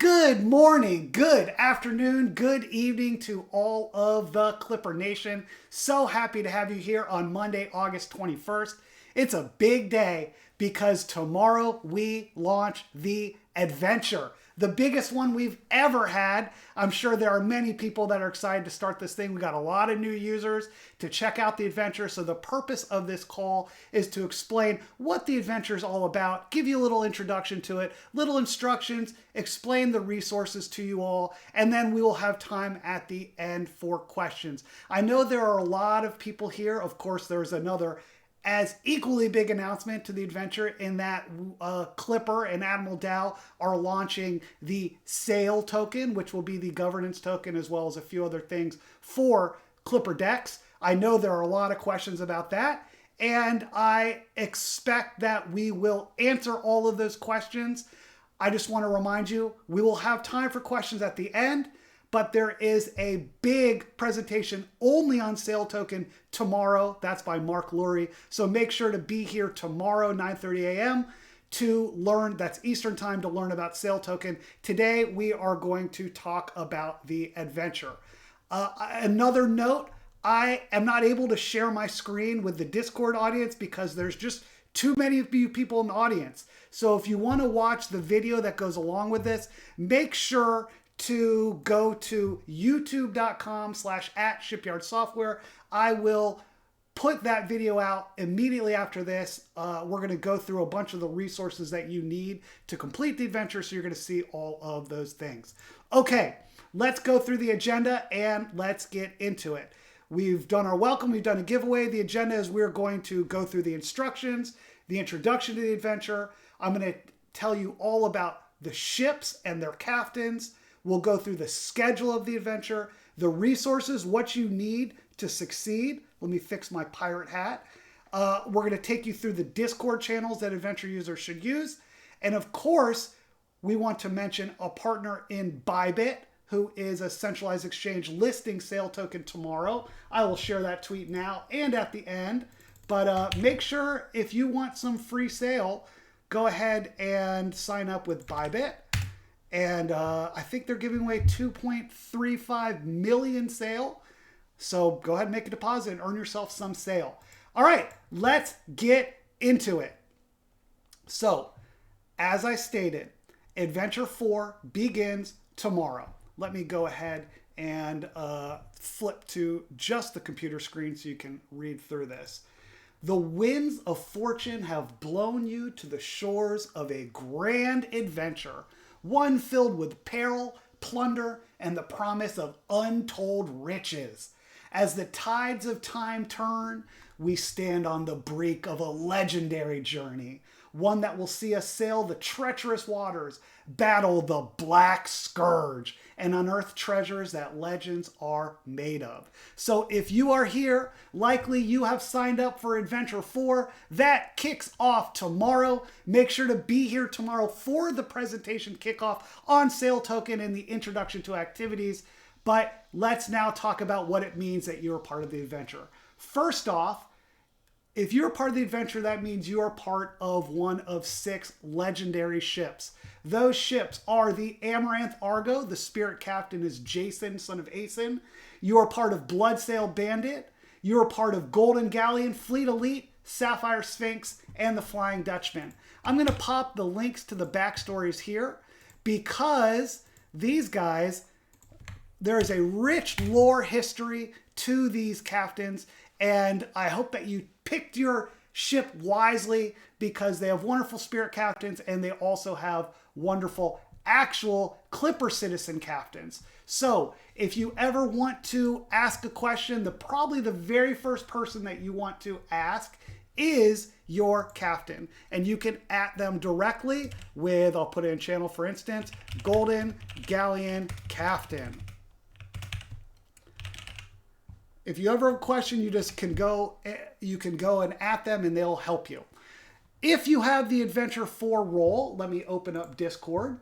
Good morning, good afternoon, good evening to all of the Clipper Nation. So happy to have you here on Monday, August 21st. It's a big day because tomorrow we launch the adventure. The biggest one we've ever had. I'm sure there are many people that are excited to start this thing. We got a lot of new users to check out the adventure. So the purpose of this call is to explain what the adventure is all about, give you a little introduction to it, little instructions, explain the resources to you all, and then we will have time at the end for questions. I know there are a lot of people here. Of course, there's another as equally big announcement to the adventure in that Clipper and Admiral Dow are launching the Sail token, which will be the governance token, as well as a few other things for Clipper decks. I know there are a lot of questions about that, and I expect that we will answer all of those questions. I just want to remind you, we will have time for questions at the end, but there is a big presentation only on Sail token tomorrow. That's by Mark Lurie. So make sure to be here tomorrow, 9:30 a.m. to learn, that's Eastern time, to learn about Sail token. Today, we are going to talk about the adventure. Another note, I am not able to share my screen with the Discord audience because there's just too many of you people in the audience. So if you want to watch the video that goes along with this, make sure to go to youtube.com/@shipyardsoftware. I will put that video out immediately after this. We're going to go through a bunch of the resources that you need to complete the adventure, so you're going to see all of those things. Okay, let's go through the agenda and let's get into it. We've done our welcome, we've done a giveaway. The agenda is we're going to go through the instructions, the introduction to the adventure. I'm going to tell you all about the ships and their captains. We'll go through the schedule of the adventure, the resources, what you need to succeed. Let me fix my pirate hat. We're going to take you through the Discord channels that adventure users should use. And of course, we want to mention a partner in Bybit, who is a centralized exchange listing Sail token tomorrow. I will share that tweet now and at the end. But make sure if you want some free Sail, go ahead and sign up with Bybit. And I think they're giving away 2.35 million Sail. So go ahead and make a deposit and earn yourself some Sail. All right, let's get into it. So, as I stated, Adventure 4 begins tomorrow. Let me go ahead and flip to just the computer screen so you can read through this. The winds of fortune have blown you to the shores of a grand adventure, one filled with peril, plunder, and the promise of untold riches. As the tides of time turn, we stand on the brink of a legendary journey, one that will see us sail the treacherous waters, battle the Black Scourge, and unearth treasures that legends are made of. So if you are here, likely you have signed up for Adventure 4. That kicks off tomorrow. Make sure to be here tomorrow for the presentation kickoff on Sail token and the introduction to activities. But let's now talk about what it means that you're part of the adventure. First off, if you're part of the adventure, that means you are part of one of 6 legendary ships. Those ships are the Amaranth Argo. The spirit captain is Jason, son of Aeson. You are part of Bloodsail Bandit. You are part of Golden Galleon, Fleet Elite, Sapphire Sphinx, and the Flying Dutchman. I'm going to pop the links to the backstories here because these guys, there is a rich lore history to these captains, and I hope that you picked your ship wisely because they have wonderful spirit captains and they also have wonderful actual Clipper citizen captains. So if you ever want to ask a question, probably the very first person that you want to ask is your captain. And you can at them directly with, I'll put it in channel for instance, Golden Galleon Captain. If you ever have a question, you can go and at them and they'll help you. If you have the Adventure 4 role, let me open up Discord.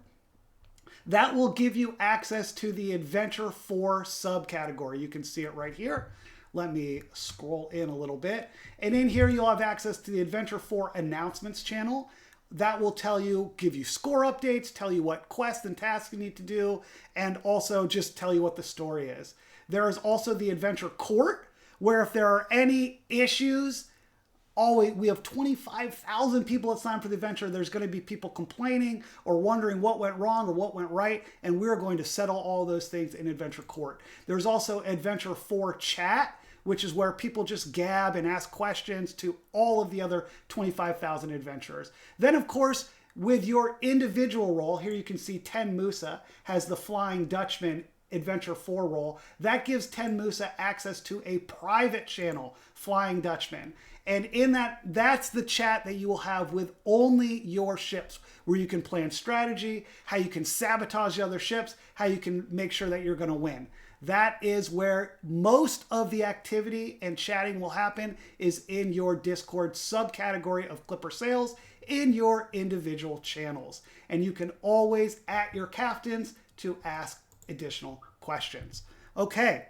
That will give you access to the Adventure 4 subcategory. You can see it right here. Let me scroll in a little bit. And in here, you'll have access to the Adventure 4 announcements channel. that will give you score updates, tell you what quests and tasks you need to do, and also just tell you what the story is. There is also the Adventure Court, where if there are any issues, we have 25,000 people that sign up for the adventure. There's going to be people complaining or wondering what went wrong or what went right, and we're going to settle all those things in Adventure Court. There's also Adventure 4 Chat, which is where people just gab and ask questions to all of the other 25,000 adventurers. Then, of course, with your individual role, here you can see Ten Musa has the Flying Dutchman Adventure 4 role. That gives Ten Musa access to a private channel, Flying Dutchman. And in that's the chat that you will have with only your ships, where you can plan strategy, how you can sabotage the other ships, how you can make sure that you're going to win. That is where most of the activity and chatting will happen, is in your Discord subcategory of Clipper Sales in your individual channels. And you can always at your captains to ask additional questions. Okay,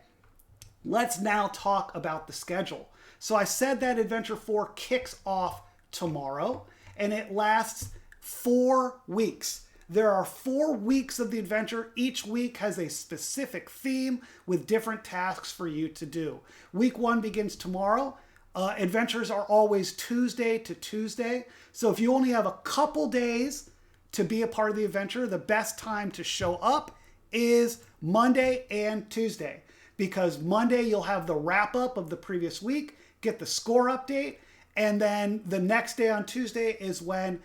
let's now talk about the schedule. So I said that Adventure 4 kicks off tomorrow, and it lasts 4 weeks. There are 4 weeks of the adventure. Each week has a specific theme with different tasks for you to do. Week 1 begins tomorrow. Adventures are always Tuesday to Tuesday. So if you only have a couple days to be a part of the adventure, the best time to show up is Monday and Tuesday. Because Monday you'll have the wrap up of the previous week, get the score update, and then the next day on Tuesday is when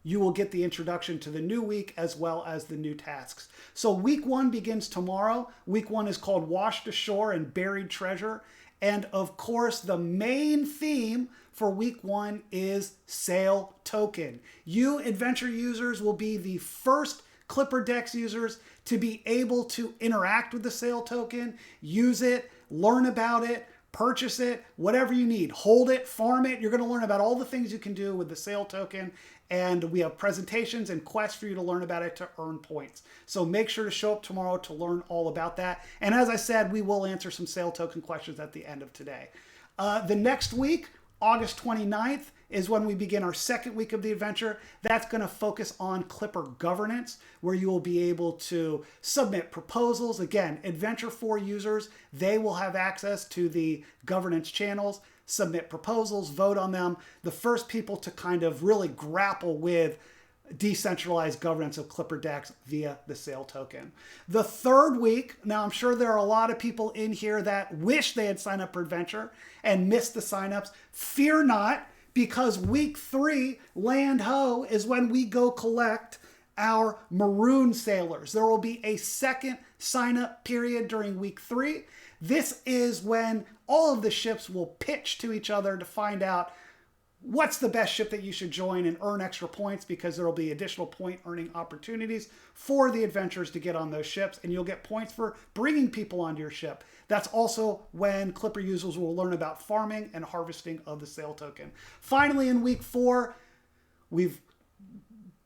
you will get the introduction to the new week as well as the new tasks. So week 1 begins tomorrow. Week 1 is called Washed Ashore and Buried Treasure. And of course, the main theme for week 1 is Sail Token. You adventure users will be the first Clipper Decks users to be able to interact with the Sail Token, use it, learn about it, purchase it, whatever you need. Hold it, farm it. You're going to learn about all the things you can do with the Sail Token. And we have presentations and quests for you to learn about it to earn points. So make sure to show up tomorrow to learn all about that. And as I said, we will answer some Sail Token questions at the end of today. The next week, August 29th, is when we begin our second week of the adventure. That's going to focus on Clipper governance, where you will be able to submit proposals. Again, Adventure 4 users, they will have access to the governance channels, submit proposals, vote on them. The first people to kind of really grapple with decentralized governance of Clipper Decks via the Sail Token. The third week, now I'm sure there are a lot of people in here that wish they had signed up for Adventure and missed the signups. Fear not, because week 3, Land Ho, is when we go collect our maroon sailors. There will be a second sign-up period during week 3. This is when all of the ships will pitch to each other to find out what's the best ship that you should join and earn extra points, because there will be additional point earning opportunities for the adventurers to get on those ships, and you'll get points for bringing people onto your ship. That's also when Clipper users will learn about farming and harvesting of the Sail Token. Finally, in week 4, we've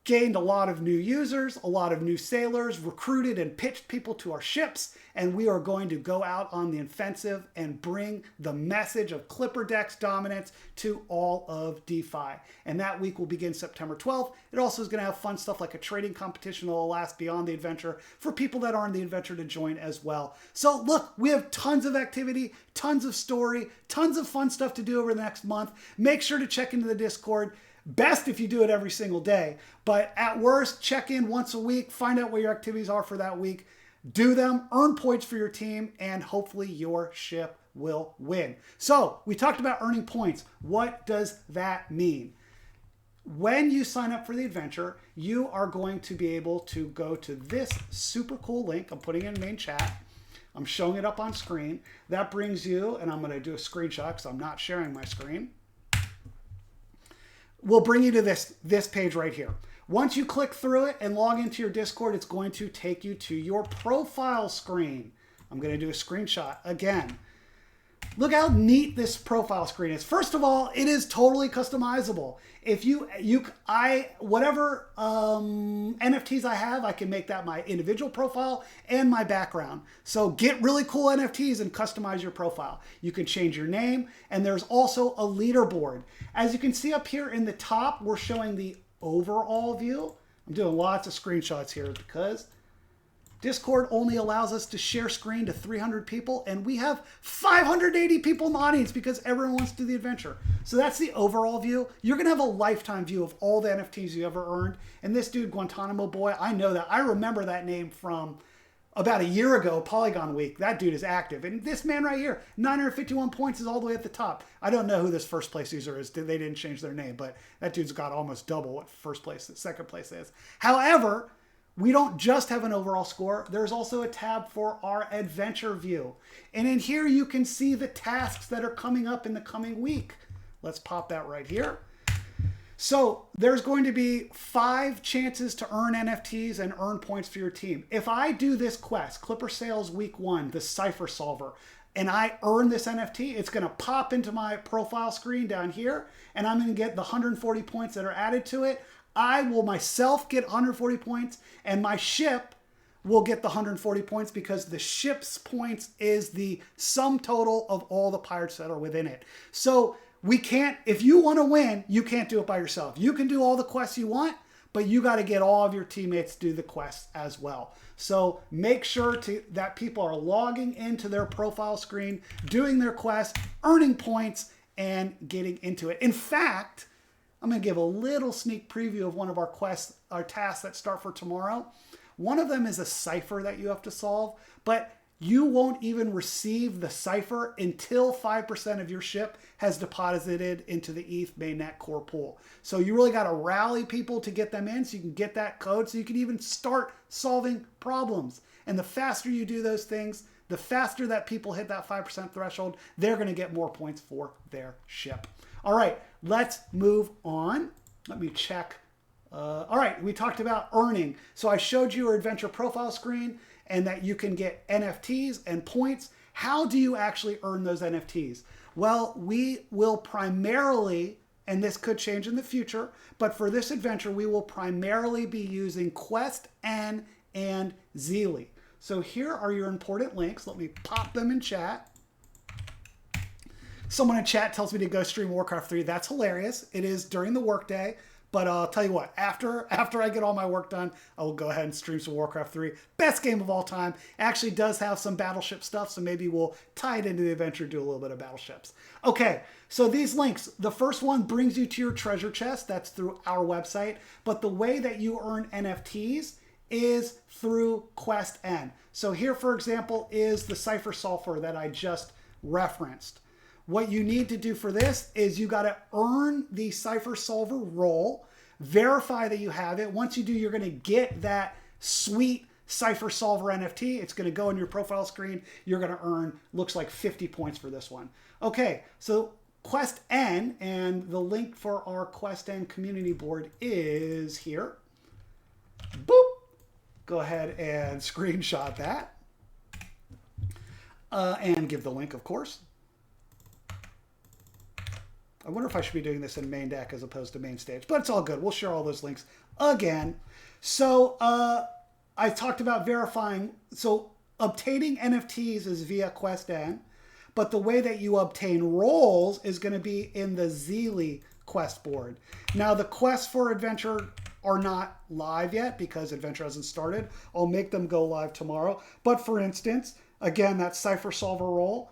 gained a lot of new users, a lot of new sailors, recruited and pitched people to our ships, and we are going to go out on the offensive and bring the message of Clipper Decks dominance to all of DeFi. And that week will begin September 12th. It also is going to have fun stuff like a trading competition that will last beyond the adventure for people that aren't the adventure to join as well. So look, we have tons of activity, tons of story, tons of fun stuff to do over the next month. Make sure to check into the Discord. Best if you do it every single day, but at worst, check in once a week, find out what your activities are for that week, do them, earn points for your team, and hopefully your ship will win. So we talked about earning points. What does that mean? When you sign up for the adventure, you are going to be able to go to this super cool link. I'm putting it in the main chat. I'm showing it up on screen. That brings you, and I'm going to do a screenshot because I'm not sharing my screen. Will bring you to this page right here. Once you click through it and log into your Discord, it's going to take you to your profile screen. I'm going to do a screenshot again. Look how neat this profile screen is. First of all, it is totally customizable. If whatever NFTs I have, I can make that my individual profile and my background. So get really cool NFTs and customize your profile. You can change your name, and there's also a leaderboard. As you can see up here in the top, we're showing the overall view. I'm doing lots of screenshots here because Discord only allows us to share screen to 300 people, and we have 580 people in the audience because everyone wants to do the adventure. So that's the overall view. You're going to have a lifetime view of all the NFTs you ever earned. And this dude, Guantanamo Boy, I know that. I remember that name from about a year ago, Polygon Week. That dude is active. And this man right here, 951 points, is all the way at the top. I don't know who this first place user is. They didn't change their name, but that dude's got almost double what first place, second place is. However, we don't just have an overall score. There's also a tab for our adventure view. And in here, you can see the tasks that are coming up in the coming week. Let's pop that right here. So there's going to be 5 chances to earn NFTs and earn points for your team. If I do this quest, Clipper Sales Week 1, the Cipher Solver, and I earn this NFT, it's going to pop into my profile screen down here, and I'm going to get the 140 points that are added to it. I will myself get 140 points, and my ship will get the 140 points because the ship's points is the sum total of all the pirates that are within it. So we can't, if you want to win, you can't do it by yourself. You can do all the quests you want, but you got to get all of your teammates to do the quests as well. So make sure that people are logging into their profile screen, doing their quests, earning points, and getting into it. In fact, I'm going to give a little sneak preview of one of our quests, our tasks that start for tomorrow. One of them is a cipher that you have to solve, but you won't even receive the cipher until 5% of your ship has deposited into the ETH mainnet core pool. So you really got to rally people to get them in so you can get that code so you can even start solving problems. And the faster you do those things, the faster that people hit that 5% threshold, they're going to get more points for their ship. All right, let's move on. Let me check. All right, we talked about earning. So I showed you your adventure profile screen and that you can get NFTs and points. How do you actually earn those NFTs? Well, we will primarily, and this could change in the future, but for this adventure, we will primarily be using QuestN and Zeely. So here are your important links. Let me pop them in chat. Someone in chat tells me to go stream Warcraft 3. That's hilarious. It is during the workday. But I'll tell you what, after I get all my work done, I will go ahead and stream some Warcraft 3. Best game of all time. Actually does have some battleship stuff, so maybe we'll tie it into the adventure, do a little bit of battleships. Okay, so these links, the first one brings you to your treasure chest. That's through our website. But the way that you earn NFTs is through QuestN. So here, for example, is the Cipher Solver that I just referenced. What you need to do for this is you got to earn the Cipher Solver role, verify that you have it. Once you do, you're going to get that sweet Cipher Solver NFT. It's going to go on your profile screen. You're going to earn, looks like 50 points for this one. Okay, so QuestN, and the link for our QuestN community board is here. Boop. Go ahead and screenshot that. And give the link, of course. I wonder if I should be doing this in main deck as opposed to main stage, but it's all good. We'll share all those links again. So I talked about verifying. So obtaining NFTs is via QuestN, but the way that you obtain roles is going to be in the Zeely quest board. Now the quests for Adventure are not live yet because Adventure hasn't started. I'll make them go live tomorrow. But for instance, again, that Cipher Solver role,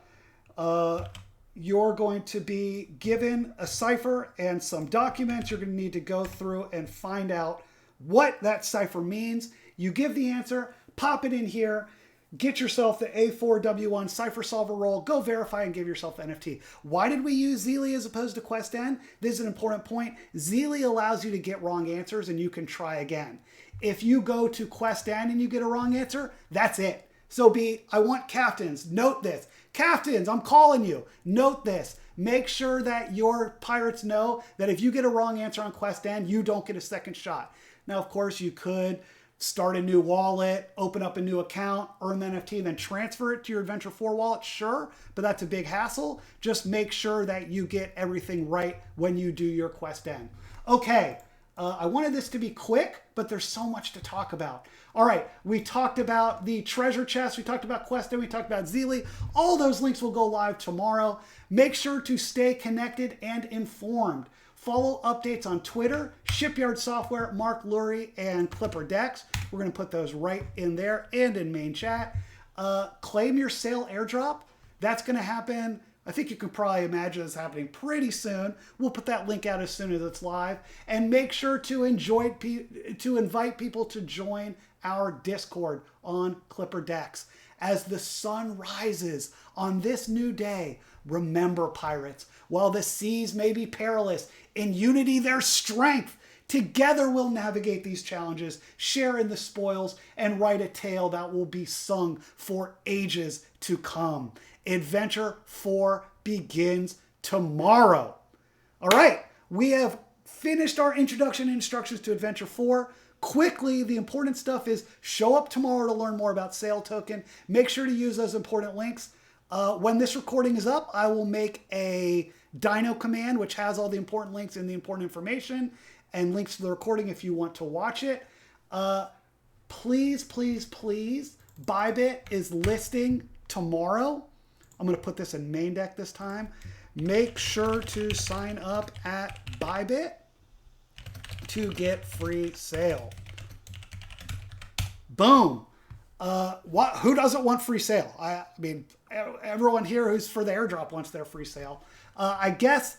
you're going to be given a cipher and some documents. You're going to need to go through and find out what that cipher means. You give the answer, pop it in here, get yourself the A4W1 Cipher Solver role, go verify and give yourself the NFT. Why did we use Zeely as opposed to QuestN? This is an important point. Zeely allows you to get wrong answers and you can try again. If you go to QuestN and you get a wrong answer, that's it. So I want captains. Note this. Captains, I'm calling you. Note this. Make sure that your pirates know that if you get a wrong answer on QuestN, you don't get a second shot. Now, of course, you could start a new wallet, open up a new account, earn the NFT, and then transfer it to your Adventure 4 wallet. Sure, but that's a big hassle. Just make sure that you get everything right when you do your QuestN. Okay, I wanted this to be quick, but there's so much to talk about. All right, we talked about the treasure chest, we talked about QuestN, we talked about Zeely. All those links will go live tomorrow. Make sure to stay connected and informed. Follow updates on Twitter, Shipyard Software, Mark Lurie, and Clipper Decks. We're going to put those right in there and in main chat. Claim your sale airdrop. That's going to happen. I think you can probably imagine this happening pretty soon. We'll put that link out as soon as it's live. And make sure to invite people to join our Discord on Clipper Decks. As the sun rises on this new day, remember, pirates, while the seas may be perilous, in unity there's strength. Together we'll navigate these challenges, share in the spoils, and write a tale that will be sung for ages to come. Adventure 4 begins tomorrow. All right, we have finished our introduction and instructions to Adventure 4. Quickly, the important stuff is show up tomorrow to learn more about Sail Token. Make sure to use those important links. When this recording is up, I will make a Dino command, which has all the important links and the important information, and links to the recording if you want to watch it. Please, please, please, Bybit is listing tomorrow. I'm going to put this in main deck this time. Make sure to sign up at Bybit to get free sale. Boom. Who doesn't want free sale? I mean, everyone here who's for the airdrop wants their free sale. I guess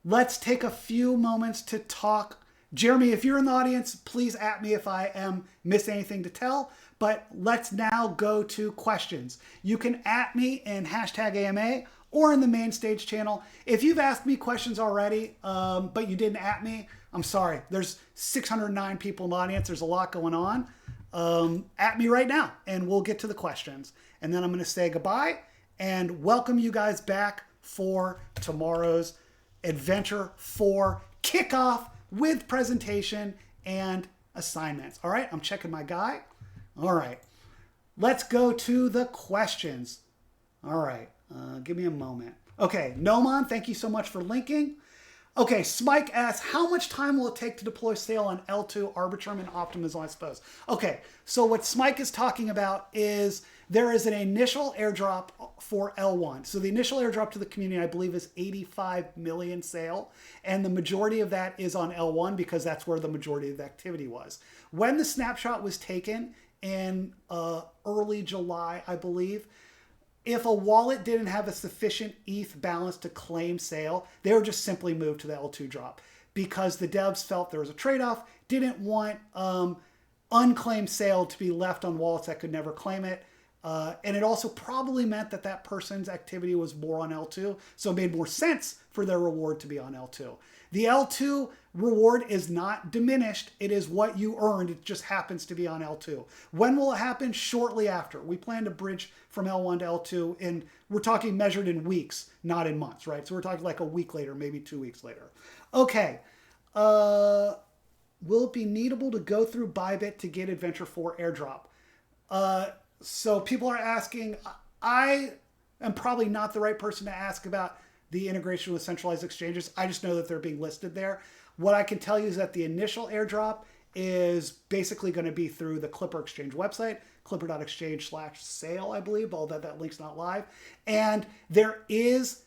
let's take a few moments to talk. Jeremy, if you're in the audience, please at me if I am missing anything to tell. But let's now go to questions. You can at me in #AMA or in the main stage channel. If you've asked me questions already, but you didn't at me, I'm sorry. There's 609 people in the audience. There's a lot going on. At me right now, and we'll get to the questions. And then I'm going to say goodbye and welcome you guys back for tomorrow's Adventure 4 kickoff with presentation and assignments. All right, I'm checking my guy. All right, let's go to the questions. All right, give me a moment. Okay, Noman, thank you so much for linking. Okay, Smike asks, how much time will it take to deploy Sail on L2, Arbitrum, and Optimism, I suppose? Okay, so what Smike is talking about is there is an initial airdrop for L1. So the initial airdrop to the community, I believe, is 85 million Sail, and the majority of that is on L1 because that's where the majority of the activity was. When the snapshot was taken in early July, I believe, if a wallet didn't have a sufficient ETH balance to claim Sail, they would just simply move to the L2 drop because the devs felt there was a trade-off, didn't want unclaimed Sail to be left on wallets that could never claim it. And it also probably meant that that person's activity was more on L2, so it made more sense for their reward to be on L2. The L2 reward is not diminished. It is what you earned. It just happens to be on L2. When will it happen? Shortly after. We plan to bridge from L1 to L2, and we're talking measured in weeks, not in months, right? So we're talking like a week later, maybe 2 weeks later. Okay. Will it be needable to go through Bybit to get Adventure 4 airdrop? So people are asking, I am probably not the right person to ask about the integration with centralized exchanges. I just know that they're being listed there. What I can tell you is that the initial airdrop is basically going to be through the Clipper Exchange website, clipper.exchange/sale, I believe, although that link's not live. And there is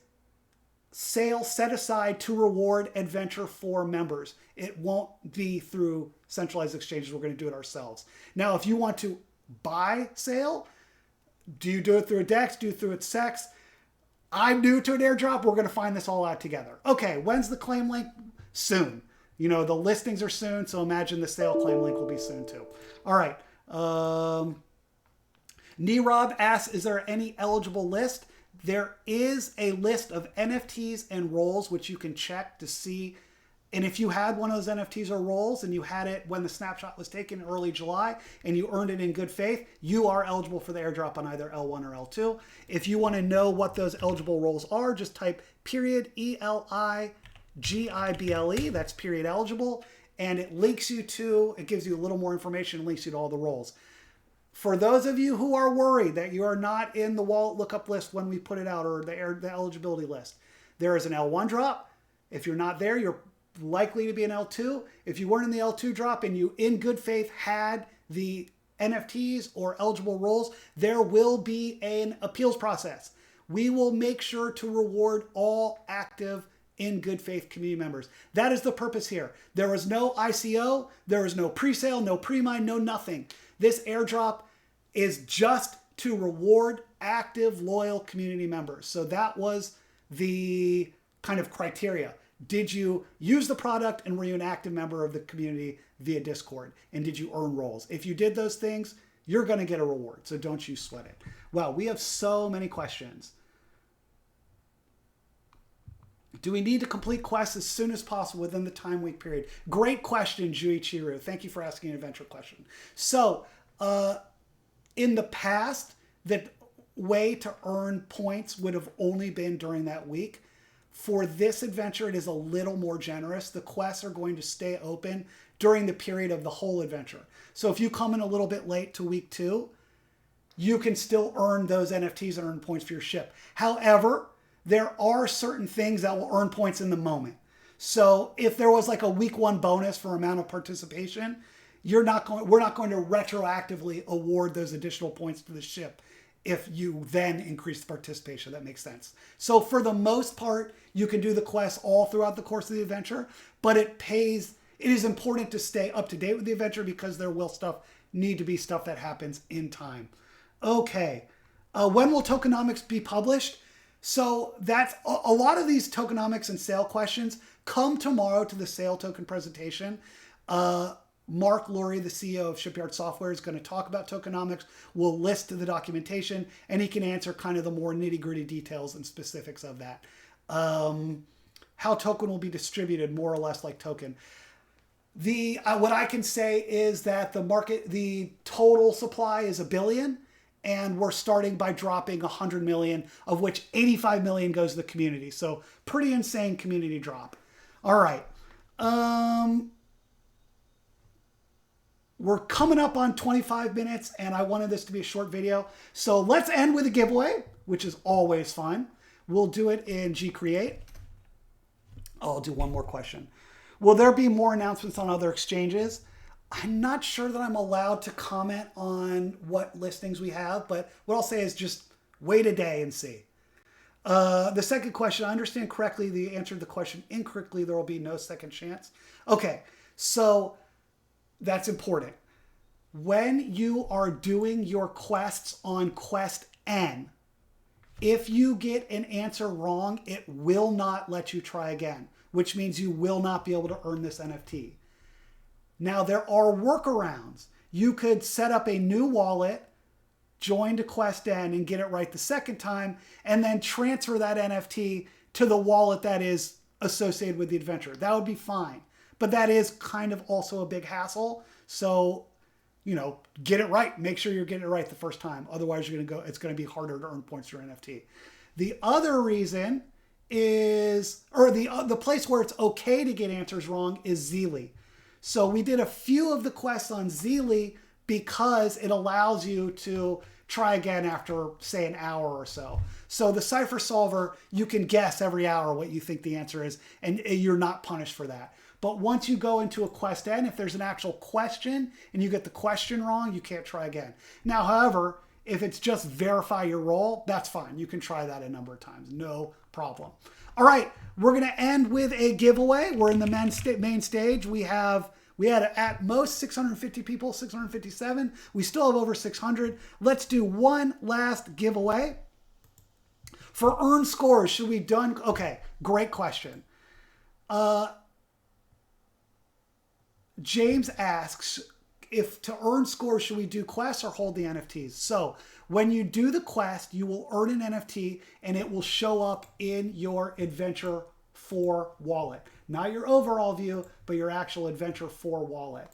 Sail set aside to reward Adventure 4 members. It won't be through centralized exchanges. We're going to do it ourselves. Now, if you want to buy Sail, do you do it through a DEX? Do you do it through its SEX? I'm new to an airdrop. We're going to find this all out together. Okay, when's the claim link? Soon. You know, the listings are soon, so imagine the Sail claim link will be soon too. All right. Neerob asks, is there any eligible list? There is a list of NFTs and roles which you can check to see. And if you had one of those NFTs or roles and you had it when the snapshot was taken in early July and you earned it in good faith, you are eligible for the airdrop on either L1 or L2. If you want to know what those eligible roles are, just type period ELIGIBLE, that's period eligible, and it links you to, it gives you a little more information, links you to all the roles. For those of you who are worried that you are not in the wallet lookup list when we put it out, or the eligibility list, there is an L1 drop. If you're not there, you're likely to be an L2. If you weren't in the L2 drop and you in good faith had the NFTs or eligible roles, there will be an appeals process. We will make sure to reward all active in good faith community members. That is the purpose here. There was no ICO, there was no pre-sale, no pre-mine, no nothing. This airdrop is just to reward active, loyal community members. So that was the kind of criteria. Did you use the product and were you an active member of the community via Discord? And did you earn roles? If you did those things, you're going to get a reward. So don't you sweat it. Wow, we have so many questions. Do we need to complete quests as soon as possible within the time week period? Great question, Juichiru. Thank you for asking an adventure question. So, in the past, the way to earn points would have only been during that week. For this adventure, it is a little more generous. The quests are going to stay open during the period of the whole adventure. So if you come in a little bit late to week 2, you can still earn those NFTs and earn points for your ship. However, there are certain things that will earn points in the moment. So if there was like a week 1 bonus for amount of participation, we're not going to retroactively award those additional points to the ship if you then increase the participation. That makes sense. So for the most part, you can do the quests all throughout the course of the adventure, but it is important to stay up to date with the adventure because there will need to be stuff that happens in time. Okay. When will tokenomics be published? So that's a lot of these tokenomics and sale questions come tomorrow to the sale token presentation. Mark Lurie, the CEO of Shipyard Software, is going to talk about tokenomics. We'll list the documentation, and he can answer kind of the more nitty-gritty details and specifics of that. How token will be distributed, more or less like token. What I can say is that the total supply is 1 billion, and we're starting by dropping 100 million, of which 85 million goes to the community. So pretty insane community drop. All right. We're coming up on 25 minutes, and I wanted this to be a short video. So let's end with a giveaway, which is always fun. We'll do it in G-Create. I'll do one more question. Will there be more announcements on other exchanges? I'm not sure that I'm allowed to comment on what listings we have, but what I'll say is just wait a day and see. The second question, I understand correctly, the answer to the question incorrectly, there will be no second chance. Okay, so that's important. When you are doing your quests on Quest N, if you get an answer wrong, it will not let you try again, which means you will not be able to earn this NFT. Now, there are workarounds. You could set up a new wallet, join to Quest N, and get it right the second time, and then transfer that NFT to the wallet that is associated with the adventure. That would be fine. But that is kind of also a big hassle. So, get it right. Make sure you're getting it right the first time. Otherwise, it's going to be harder to earn points for your NFT. The other reason is, or the place where it's okay to get answers wrong is Zeely. So we did a few of the quests on Zeely because it allows you to try again after, say, an hour or so. So the cipher solver, you can guess every hour what you think the answer is, and you're not punished for that. But once you go into a Quest N, if there's an actual question and you get the question wrong, you can't try again. Now, however, if it's just verify your role, that's fine. You can try that a number of times. No problem. All right, we're going to end with a giveaway. We're in the main stage. We had at most 650 people, 657. We still have over 600. Let's do one last giveaway. For earned scores, should we done? Okay, great question. James asks, if to earn scores, should we do quests or hold the NFTs? So when you do the quest, you will earn an NFT and it will show up in your Adventure 4 wallet. Not your overall view, but your actual Adventure 4 wallet.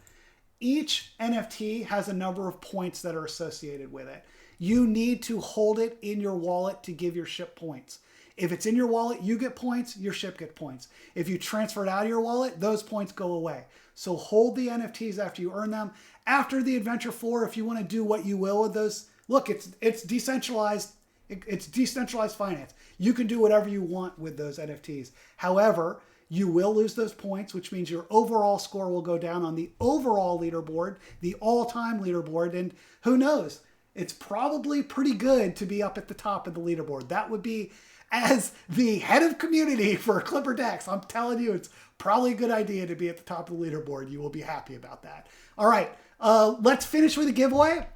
Each NFT has a number of points that are associated with it. You need to hold it in your wallet to give your ship points. If it's in your wallet, you get points, your ship gets points. If you transfer it out of your wallet, those points go away. So hold the NFTs after you earn them. After the Adventure 4, if you want to do what you will with those, look, it's decentralized. It's decentralized finance. You can do whatever you want with those NFTs. However, you will lose those points, which means your overall score will go down on the overall leaderboard, the all-time leaderboard. And who knows? It's probably pretty good to be up at the top of the leaderboard. That would be as the head of community for Clipper Decks, I'm telling you, it's probably a good idea to be at the top of the leaderboard. You will be happy about that. All right, let's finish with a giveaway.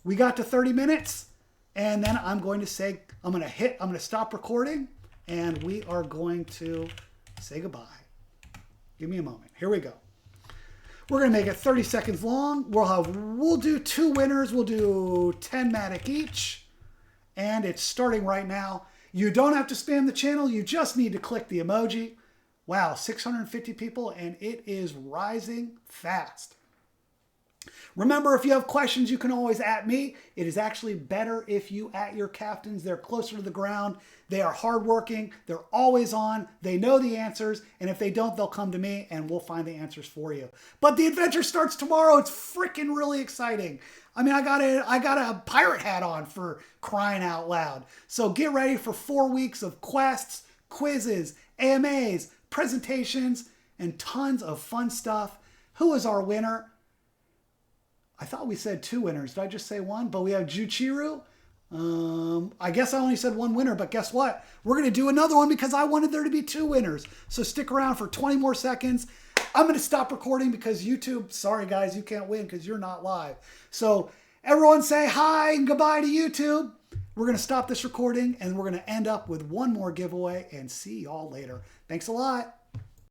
We got to 30 minutes, and then I'm going to say, I'm going to stop recording, and we are going to say goodbye. Give me a moment. Here we go. We're going to make it 30 seconds long. We'll do 2 winners. We'll do 10 Matic each, and it's starting right now. You don't have to spam the channel. You just need to click the emoji. Wow, 650 people, and it is rising fast. Remember, if you have questions, you can always @ me. It is actually better if you @ your captains. They're closer to the ground. They are hardworking. They're always on. They know the answers. And if they don't, they'll come to me and we'll find the answers for you. But the adventure starts tomorrow. It's freaking really exciting. I mean, I got a pirate hat on, for crying out loud. So get ready for 4 weeks of quests, quizzes, AMAs, presentations, and tons of fun stuff. Who is our winner? I thought we said 2 winners. Did I just say 1? But we have Juchiru. I guess I only said 1 winner, but guess what? We're going to do another one because I wanted there to be 2 winners. So stick around for 20 more seconds. I'm going to stop recording because YouTube, sorry guys, you can't win because you're not live. So everyone say hi and goodbye to YouTube. We're going to stop this recording and we're going to end up with 1 more giveaway and see y'all later. Thanks a lot.